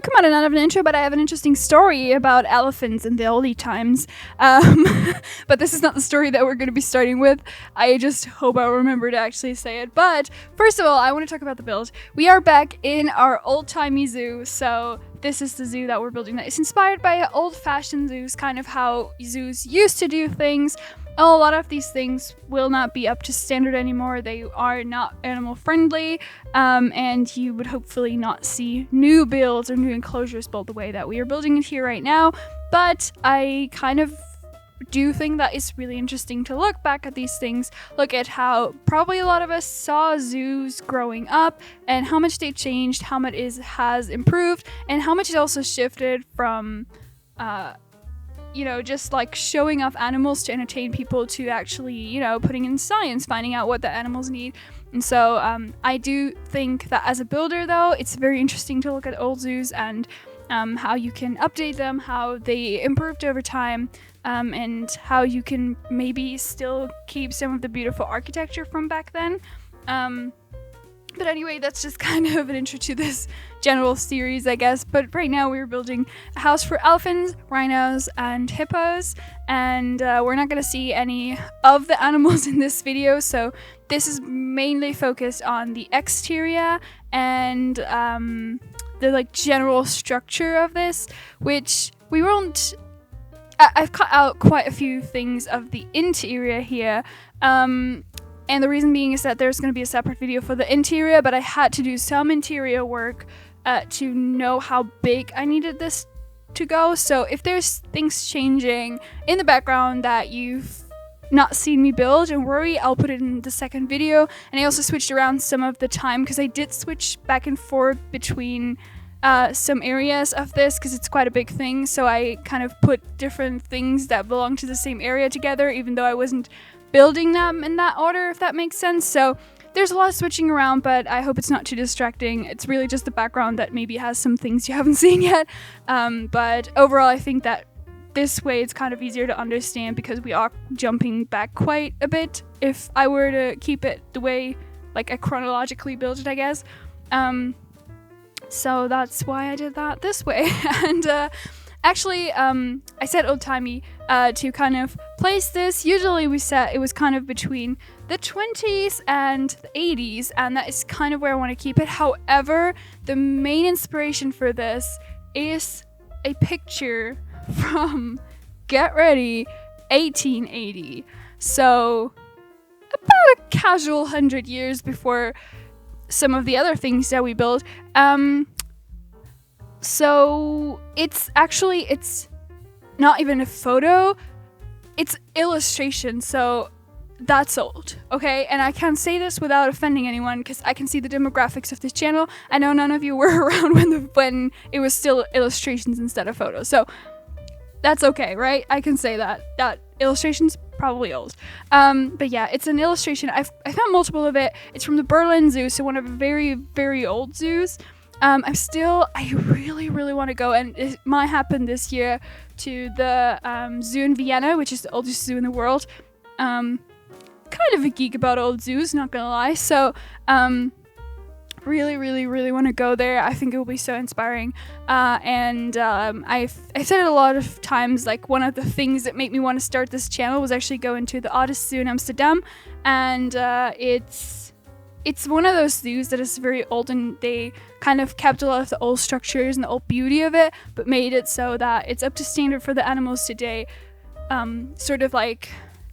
talking about another intro, but I have an interesting story about elephants in the oldie times. But this is not the story that we're going to be starting with. I just hope I'll remember to actually say it. But first of all, I want to talk about the build. We are back in our old-timey zoo, so this is the zoo that we're building that is inspired by old-fashioned zoos, kind of how zoos used to do things. A lot of these things will not be up to standard anymore. They are not animal friendly, and you would hopefully not see new builds or new enclosures built the way that we are building it here right now. But I kind of do think that it's really interesting to look back at these things, look at how probably a lot of us saw zoos growing up and how much they changed, how much has improved, and how much it also shifted from just like showing off animals to entertain people to actually, putting in science, finding out what the animals need. And so I do think that as a builder, though, it's very interesting to look at old zoos and how you can update them, how they improved over time, and how you can maybe still keep some of the beautiful architecture from back then. But anyway, that's just kind of an intro to this general series, I guess. But right now we're building a house for elephants, rhinos, and hippos. And we're not going to see any of the animals in this video. So this is mainly focused on the exterior and the general structure of this, which we won't... I've cut out quite a few things of the interior here. And the reason being is that there's going to be a separate video for the interior, but I had to do some interior work to know how big I needed this to go. So if there's things changing in the background that you've not seen me build, don't worry, I'll put it in the second video. And I also switched around some of the time because I did switch back and forth between some areas of this because it's quite a big thing. So I kind of put different things that belong to the same area together, even though I wasn't building them in that order, if that makes sense. So there's a lot of switching around, but I hope it's not too distracting. It's really just the background that maybe has some things you haven't seen yet. But overall, I think that this way it's kind of easier to understand because we are jumping back quite a bit if I were to keep it the way I chronologically built it, I guess. So that's why I did that this way. And actually, I said old-timey to kind of place this. Usually we said it was kind of between the 20s and the 80s, and that is kind of where I want to keep it. However, the main inspiration for this is a picture from, get ready, 1880. So about a casual 100 years before some of the other things that we build. So it's not even a photo, it's illustration, so that's old, okay? And I can't say this without offending anyone because I can see the demographics of this channel. I know none of you were around when it was still illustrations instead of photos, so that's okay, right? I can say that illustration's probably old. But yeah, it's an illustration. I found multiple of it. It's from the Berlin Zoo, so one of the very, very old zoos. I really, really want to go, and it might happen this year, to the zoo in Vienna, which is the oldest zoo in the world. Kind of a geek about old zoos, not gonna lie. So, really, really, really want to go there. I think it will be so inspiring. And I've said it a lot of times, one of the things that made me want to start this channel was actually going to the oldest zoo in Amsterdam, and it's one of those zoos that is very old, and they kind of kept a lot of the old structures and the old beauty of it, but made it so that it's up to standard for the animals today. Sort of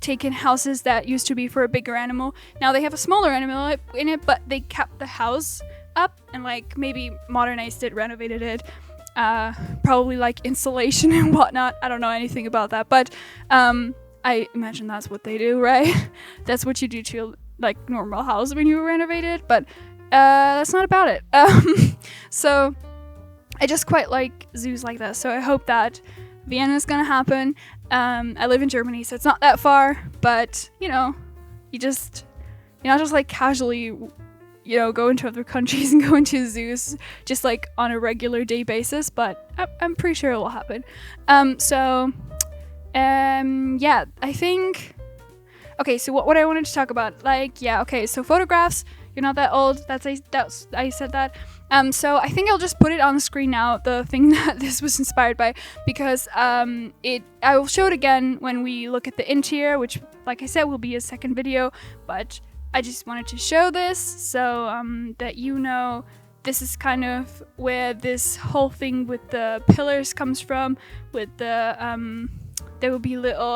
taken houses that used to be for a bigger animal. Now they have a smaller animal in it, but they kept the house up and maybe modernized it, renovated it. Probably insulation and whatnot. I don't know anything about that, but I imagine that's what they do, right? That's what you do to normal house when you renovate it, but that's not about it. So I just quite like zoos like that, so I hope that Vienna is gonna happen. I live in Germany, so it's not that far, but you're not just casually go into other countries and go into zoos just on a regular day basis, but I'm pretty sure it will happen. Yeah, I think. Okay, so what I wanted to talk about, so photographs, you're not that old, I said that. So I think I'll just put it on the screen now, the thing that this was inspired by, because I will show it again when we look at the interior, which, like I said, will be a second video, but I just wanted to show this so that you know this is kind of where this whole thing with the pillars comes from, with the there will be little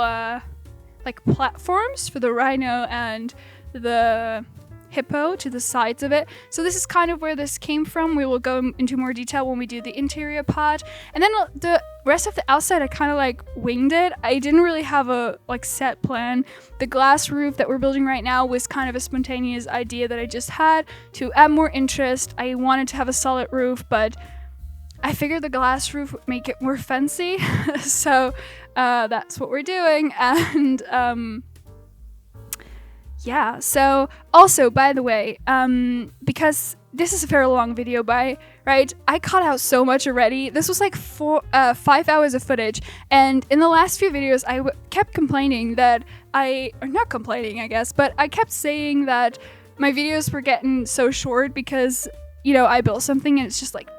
like platforms for the rhino and the hippo to the sides of it. So this is kind of where this came from. We will go into more detail when we do the interior part. And then the rest of the outside, I kind of like winged it. I didn't really have a like set plan. The glass roof that we're building right now was kind of a spontaneous idea that I just had to add more interest. I wanted to have a solid roof, but I figured the glass roof would make it more fancy. So that's what we're doing. And yeah, so also, by the way, because this is a very long video, right? I cut out so much already. This was like 5 hours of footage, and in the last few videos, I kept complaining that or not complaining, I guess, but I kept saying that my videos were getting so short because, you know, I built something and it's just like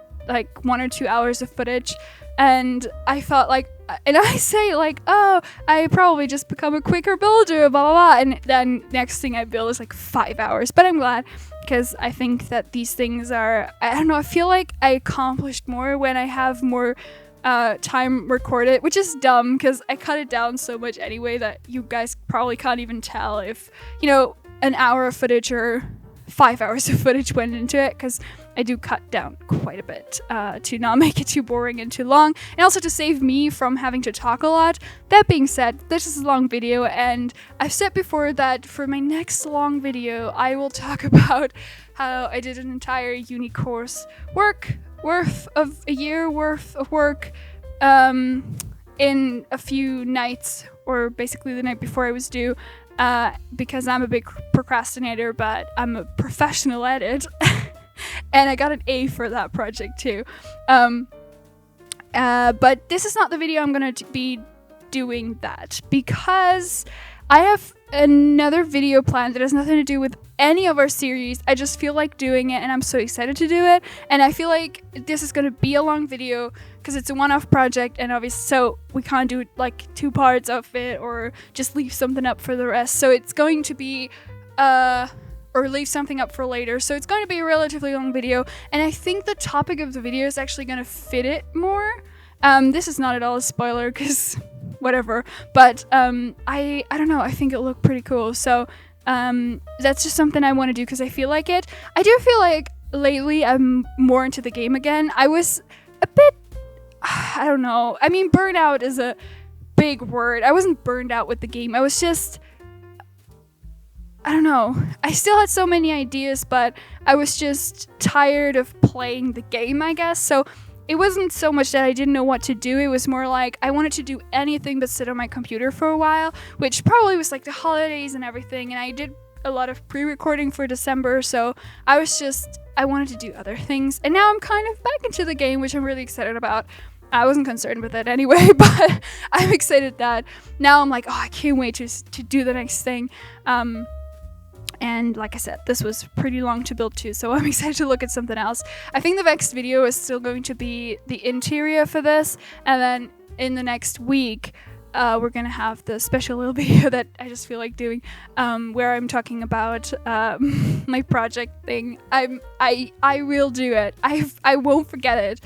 1 or 2 hours of footage, and I felt like, and I say like, oh, I probably just become a quicker builder, blah, blah, blah. And then next thing I build is like 5 hours. But I'm glad, because I think that these things are, I don't know, I feel like I accomplished more when I have more time recorded, which is dumb because I cut it down so much anyway that you guys probably can't even tell if, you know, an hour of footage or 5 hours of footage went into it, because I do cut down quite a bit to not make it too boring and too long, and also to save me from having to talk a lot. That being said, this is a long video, and I've said before that for my next long video, I will talk about how I did an entire uni course worth of a year worth of work in a few nights, or basically the night before I was due. Because I'm a big procrastinator, but I'm a professional at it. And I got an A for that project too. But this is not the video I'm going to be doing that, because I have another video planned that has nothing to do with any of our series. I just feel like doing it, and I'm so excited to do it. And I feel like this is going to be a long video because it's a one-off project, and obviously, so we can't do like 2 parts of it or just leave something up for the rest. So it's going to be or leave something up for later. So it's going to be a relatively long video, and I think the topic of the video is actually going to fit it more. This is not at all a spoiler, because whatever, but I don't know, I think it looked pretty cool. So that's just something I want to do because I feel like it. I do feel like lately I'm more into the game again. I was a bit, I don't know, I mean, burnout is a big word. I wasn't burned out with the game. I was just, I don't know, I still had so many ideas, but I was just tired of playing the game, I guess. So it wasn't so much that I didn't know what to do. It was more like I wanted to do anything but sit on my computer for a while, which probably was like the holidays and everything. And I did a lot of pre-recording for December, so I wanted to do other things. And now I'm kind of back into the game, which I'm really excited about. I wasn't concerned with it anyway, but I'm excited that now I'm like, oh, I can't wait to do the next thing. And like I said, this was pretty long to build too, so I'm excited to look at something else. I think the next video is still going to be the interior for this, and then in the next week, we're gonna have the special little video that I just feel like doing, where I'm talking about my project thing. I will do it. I won't forget it.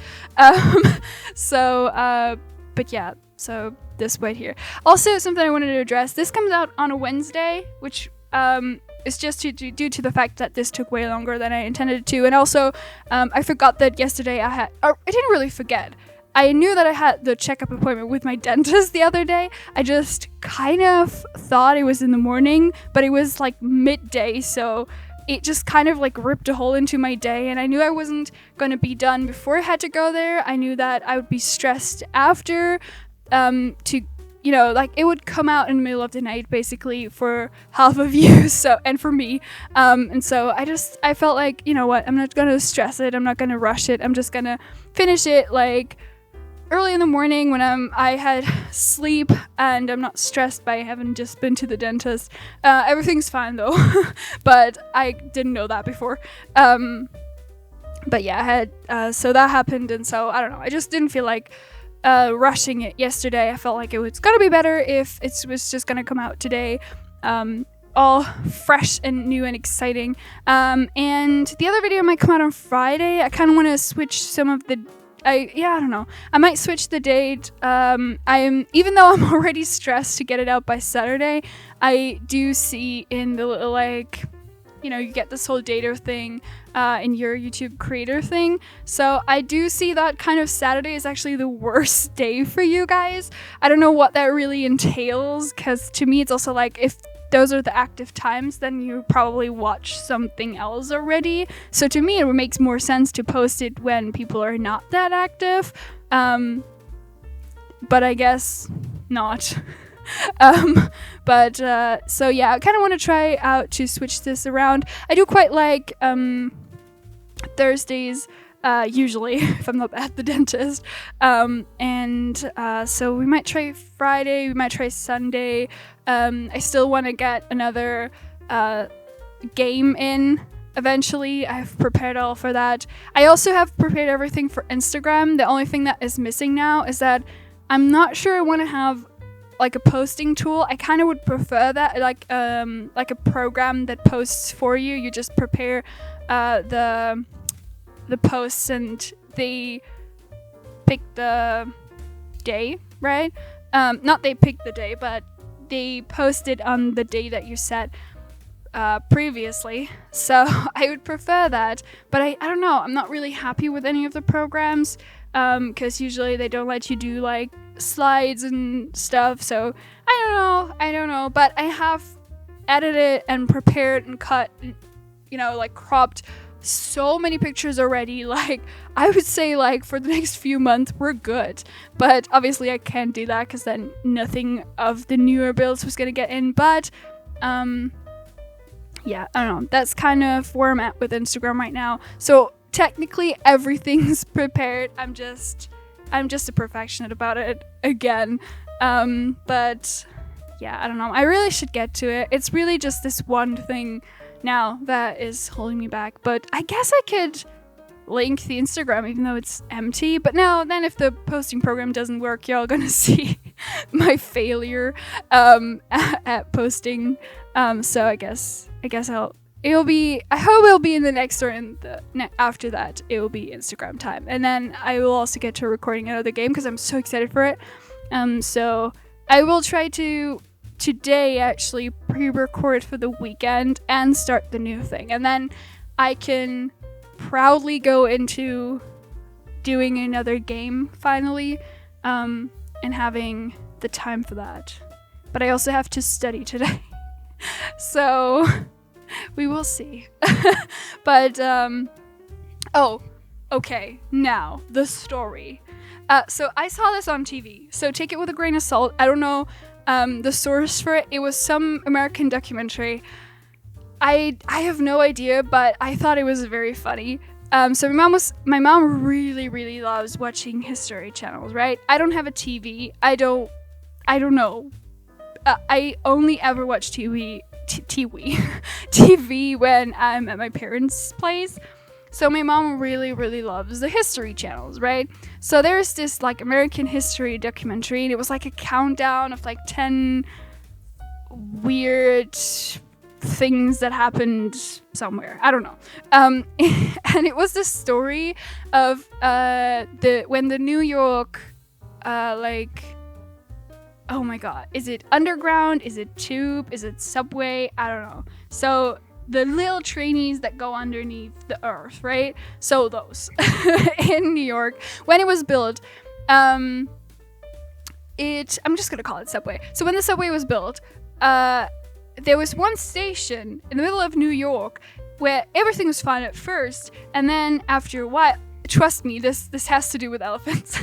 But yeah, so this right here. Also, something I wanted to address. This comes out on a Wednesday, which it's just due to the fact that this took way longer than I intended it to. And also, I forgot that yesterday I didn't really forget. I knew that I had the checkup appointment with my dentist the other day. I just kind of thought it was in the morning, but it was like midday. So it just kind of like ripped a hole into my day. And I knew I wasn't going to be done before I had to go there. I knew that I would be stressed after you know, like it would come out in the middle of the night basically for half of you, so, and for me. And so I felt like, you know what, I'm not going to stress it. I'm not going to rush it. I'm just going to finish it like early in the morning when I had sleep and I'm not stressed by having just been to the dentist. Everything's fine though, but I didn't know that before. But yeah, I had so that happened, and so I don't know. I just didn't feel like rushing it yesterday. I felt like it was gonna be better if it was just gonna come out today, all fresh and new and exciting. And the other video might come out on Friday. I kind of want to switch some of the. I don't know. I might switch the date. Even though I'm already stressed to get it out by Saturday, I do see in the little you get this whole data thing in your YouTube creator thing. So I do see that kind of Saturday is actually the worst day for you guys. I don't know what that really entails, because to me it's also like if those are the active times, then you probably watch something else already. So to me it makes more sense to post it when people are not that active. But I guess not. So yeah, I kind of want to try out to switch this around. I do quite like Thursdays usually if I'm not at the dentist, so we might try Friday, we might try Sunday. I still want to get another game in eventually. I've prepared all for that. I also have prepared everything for Instagram. The only thing that is missing now is that I'm not sure I want to have like a posting tool. I kind of would prefer that, like a program that posts for you. You just prepare the posts and they pick the day, right? Not they pick the day, but they post it on the day that you set previously. So I would prefer that, but I don't know. I'm not really happy with any of the programs because usually they don't let you do like slides and stuff. So I don't know. But I have edited and prepared and cut, and, like cropped so many pictures already. Like I would say like for the next few months we're good, but obviously I can't do that because then nothing of the newer builds was gonna get in. But yeah, I don't know, that's kind of where I'm at with Instagram right now. So technically everything's prepared. I'm just a perfectionist about it again. But yeah, I don't know, I really should get to it. It's really just this one thing now that is holding me back. But I guess I could link the Instagram even though it's empty. But no, then if the posting program doesn't work, y'all gonna see my failure at posting. So I hope it'll be in the next, or in the after that it will be Instagram time, and then I will also get to recording another game because I'm so excited for it. So I will try to today actually pre-record for the weekend and start the new thing, and then I can proudly go into doing another game finally, and having the time for that. But I also have to study today. So we will see. But okay, now the story. So I saw this on TV, so take it with a grain of salt. I don't know the source for it. It was some American documentary. I have no idea, but I thought it was very funny. So my mom really, really loves watching history channels, right? I don't have a TV. I don't know. I only ever watch TV when I'm at my parents' place. So my mom really, really loves the history channels, right? So there's this like American history documentary, and it was like a countdown of like 10 weird things that happened somewhere. I don't know. And it was the story of when the New York oh my god, is it underground? Is it tube? Is it subway? I don't know. So the little trainees that go underneath the earth, right? So those in New York, when it was built, I'm just gonna call it subway. So when the subway was built, there was one station in the middle of New York where everything was fine at first, and then after a while, trust me, this has to do with elephants.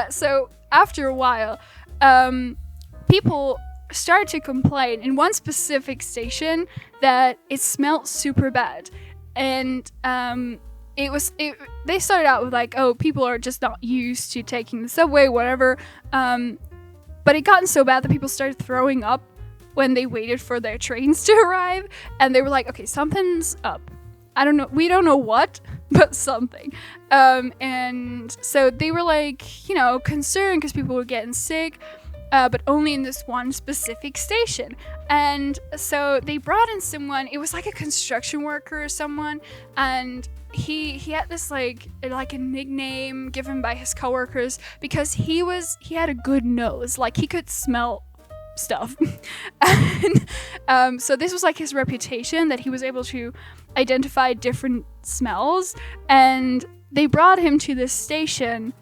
So after a while, people started to complain in one specific station that it smelled super bad, and they started out with like, oh, people are just not used to taking the subway, whatever. But it gotten so bad that people started throwing up when they waited for their trains to arrive, and they were like, okay, something's up. I don't know. We don't know what, but something. And so they were like, concerned because people were getting sick, but only in this one specific station. And so they brought in someone, it was like a construction worker or someone, and he had this like a nickname given by his coworkers because he had a good nose, like he could smell stuff. And so this was like his reputation, that he was able to identify different smells. And they brought him to this station,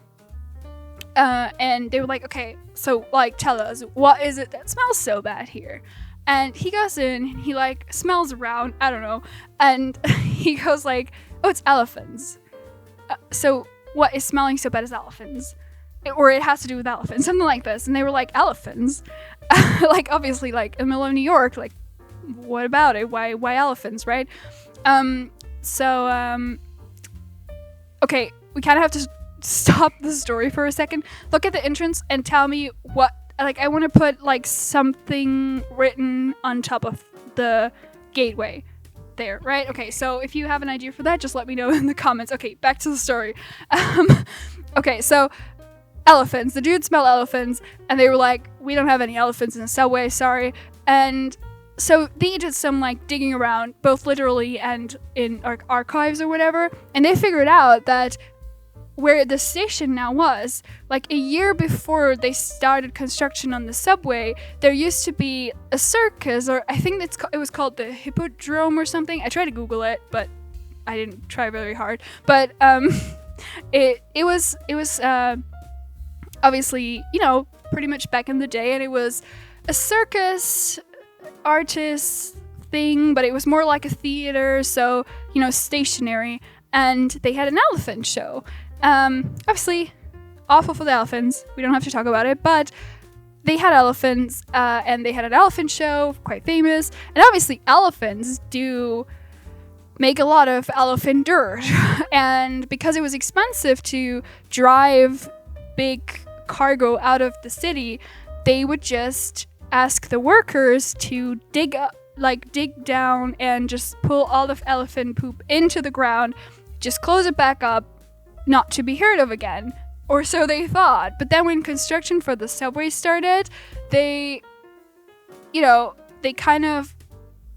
and they were like, okay, so like tell us, what is it that smells so bad here? And he goes in, and he like smells around, I don't know, and he goes like, oh, it's elephants. So what is smelling so bad is elephants, or it has to do with elephants, something like this. And they were like, elephants? Like obviously, like in the middle of New York, like what about it? Why elephants, right? Okay, we kind of have to stop the story for a second. Look at the entrance and tell me what, like, I want to put like something written on top of the gateway there, right? Okay, so if you have an idea for that, just let me know in the comments. Okay, back to the story. Okay, so elephants. The dude smelled elephants, and they were like, we don't have any elephants in the subway, sorry. And so they did some like digging around, both literally and in archives or whatever, and they figured out that where the station now was, like a year before they started construction on the subway, there used to be a circus, or I think it was called the Hippodrome or something. I tried to Google it, but I didn't try very hard. But it was obviously, pretty much back in the day, and it was a circus artist thing, but it was more like a theater, so stationary. And they had an elephant show. Obviously, awful for the elephants. We don't have to talk about it, but they had elephants, and they had an elephant show, quite famous. And obviously, elephants do make a lot of elephant dirt. And because it was expensive to drive big cargo out of the city, they would just ask the workers to dig down and just pull all of elephant poop into the ground, just close it back up, not to be heard of again, or so they thought. But then when construction for the subway started, they kind of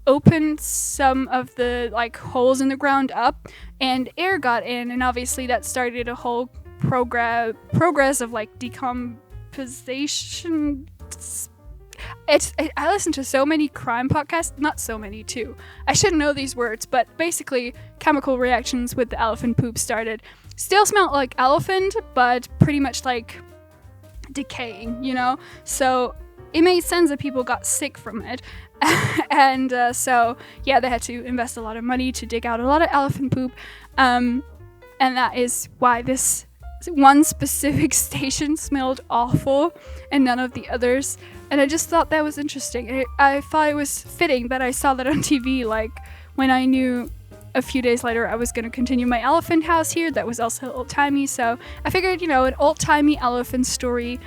opened some of the like holes in the ground up, and air got in, and obviously that started a whole progress of like decomposition. I listen to so many crime podcasts, not so many too. I should know these words, but basically chemical reactions with the elephant poop started. Still smelled like elephant, but pretty much like decaying, So it made sense that people got sick from it. And so yeah, they had to invest a lot of money to dig out a lot of elephant poop. And that is why this one specific station smelled awful and none of the others. And I just thought that was interesting. I thought it was fitting that I saw that on TV, like when I knew a few days later I was going to continue my elephant house here that was also old-timey. So I figured, an old-timey elephant story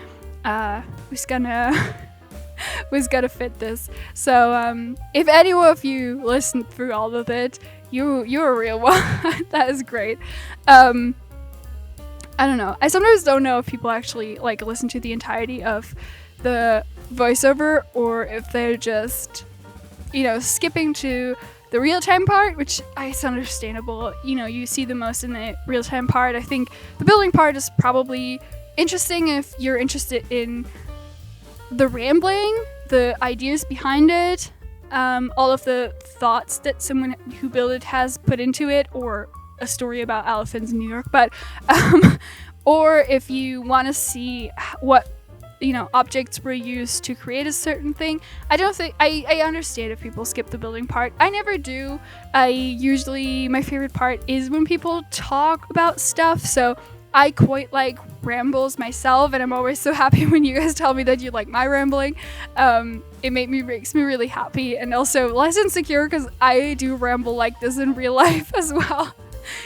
was gonna fit this. So if any of you listened through all of it, you're a real one. That is great. I don't know. I sometimes don't know if people actually like listen to the entirety of the voiceover, or if they're just, skipping to the real-time part, which is understandable. You see the most in the real-time part. I think the building part is probably interesting if you're interested in the rambling, the ideas behind it, all of the thoughts that someone who built it has put into it, or a story about elephants in New York. But or if you want to see what objects were used to create a certain thing. I understand if people skip the building part. I never do. My favorite part is when people talk about stuff, so I quite like rambles myself, and I'm always so happy when you guys tell me that you like my rambling. It makes me really happy, and also less insecure because I do ramble like this in real life as well.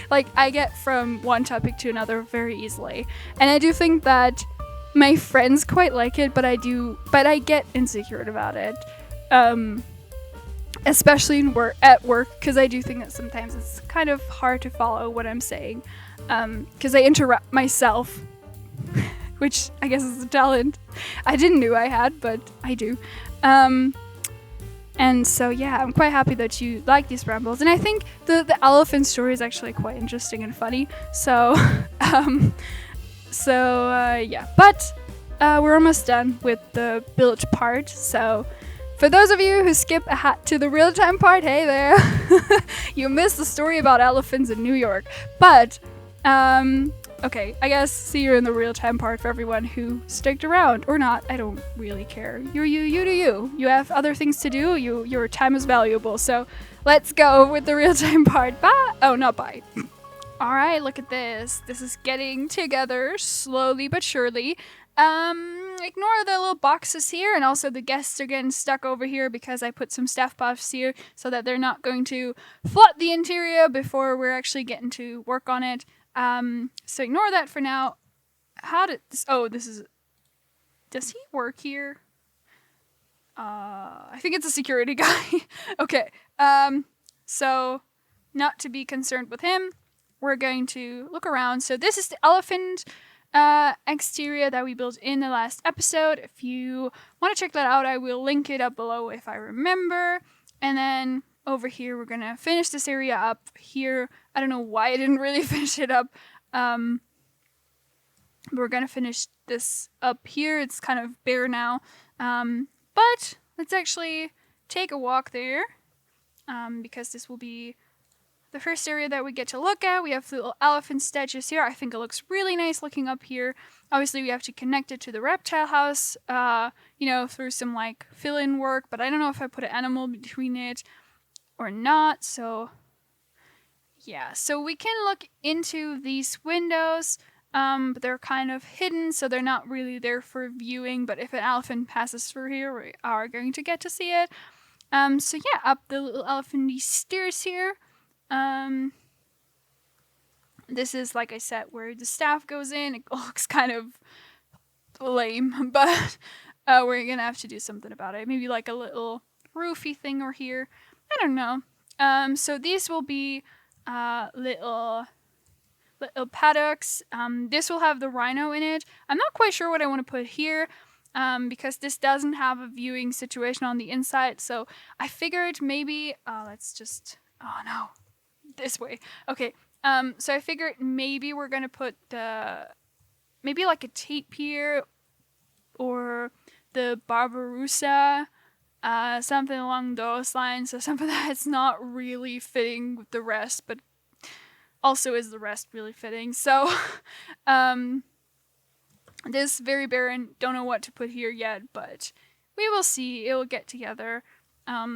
Like, I get from one topic to another very easily, and I do think that my friends quite like it, but I get insecure about it. especially at work, because I do think that sometimes it's kind of hard to follow what I'm saying, because I interrupt myself, which I guess is a talent I didn't know I had, but I do. And so yeah, I'm quite happy that you like these rambles, and I think the elephant story is actually quite interesting and funny. So yeah, but we're almost done with the build part. So for those of you who skip ahead to the real-time part, hey there, you missed the story about elephants in New York. But okay, I guess see you in the real-time part for everyone who sticked around or not. I don't really care. You do you. You have other things to do. Your time is valuable. So let's go with the real-time part. Bye. Oh, not bye. All right, look at this. This is getting together slowly but surely. Ignore the little boxes here, and also the guests are getting stuck over here because I put some staff buffs here so that they're not going to flood the interior before we're actually getting to work on it. So ignore that for now. How did this? Oh, this is. Does he work here? I think it's a security guy. Okay. So not to be concerned with him. We're going to look around. So this is the elephant exterior that we built in the last episode. If you want to check that out, I will link it up below if I remember. And then over here, we're going to finish this area up here. I don't know why I didn't really finish it up. We're going to finish this up here. It's kind of bare now. But let's actually take a walk there because this will be the first area that we get to look at. We have the little elephant statues here. I think it looks really nice looking up here. Obviously, we have to connect it to the reptile house, through some like fill-in work, but I don't know if I put an animal between it or not. So yeah, so we can look into these windows, but they're kind of hidden, so they're not really there for viewing, but if an elephant passes through here, we are going to get to see it. So yeah, up the little elephanty stairs here. This is, like I said, where the staff goes in. It looks kind of lame, but we're gonna have to do something about it. Maybe like a little roofy thing over here. I don't know. So these will be little paddocks. This will have the rhino in it. I'm not quite sure what I want to put here. Because this doesn't have a viewing situation on the inside, so I figured maybe, this way. Okay, so I figured maybe we're gonna put maybe like a tape here, or the Barbarossa, something along those lines, so something that's not really fitting with the rest, but also is the rest really fitting, so, this very barren, don't know what to put here yet, but we will see, it will get together,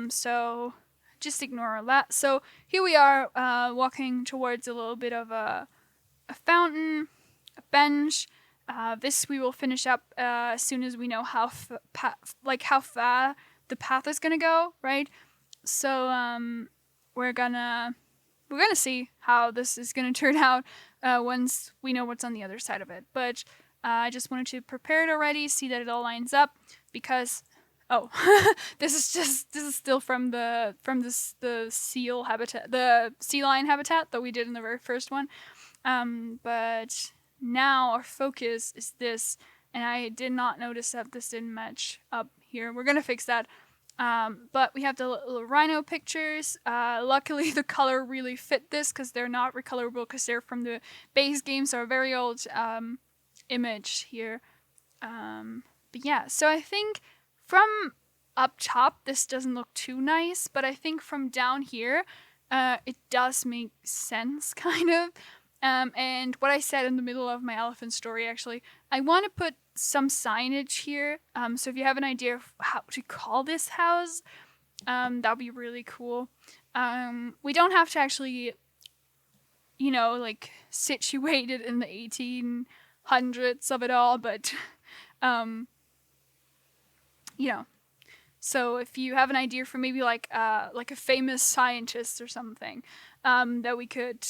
so just ignore all that. So here we are, walking towards a little bit of a fountain, a bench. This we will finish up as soon as we know how far the path is gonna go, right? So we're gonna see how this is gonna turn out once we know what's on the other side of it. But I just wanted to prepare it already, see that it all lines up, because this is still from the seal habitat, the sea lion habitat that we did in the very first one. But now our focus is this, and I did not notice that this didn't match up here. We're gonna fix that. But we have the little rhino pictures. Luckily, the color really fit this because they're not recolorable because they're from the base game, so a very old image here. But yeah, so I think from up top, this doesn't look too nice, but I think from down here, it does make sense, kind of. And what I said in the middle of my elephant story, actually, I want to put some signage here. So if you have an idea of how to call this house, that'd be really cool. We don't have to actually, situate it in the 1800s of it all, but, So if you have an idea for maybe like a famous scientist or something, that we could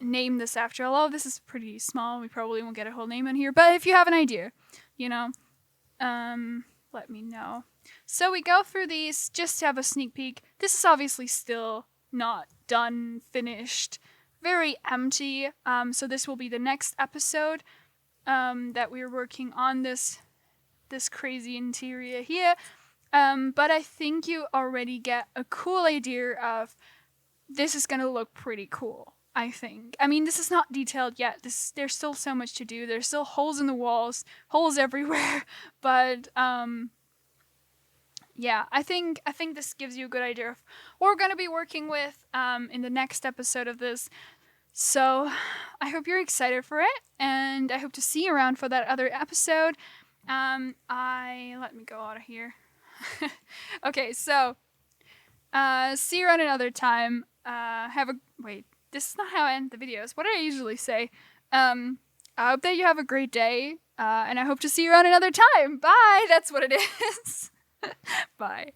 name this after. Although this is pretty small, we probably won't get a whole name in here. But if you have an idea, let me know. So we go through these just to have a sneak peek. This is obviously still not done, finished, very empty. So this will be the next episode that we're working on this crazy interior here. But I think you already get a cool idea of this is gonna look pretty cool. I think. I mean, this is not detailed yet. There's still so much to do. There's still holes in the walls, holes everywhere. But yeah, I think this gives you a good idea of what we're gonna be working with in the next episode of this. So I hope you're excited for it, and I hope to see you around for that other episode. Let me go out of here. Okay, so see you around another time. Wait. This is not how I end the videos. What do I usually say? I hope that you have a great day, and I hope to see you around another time. Bye! That's what it is. Bye.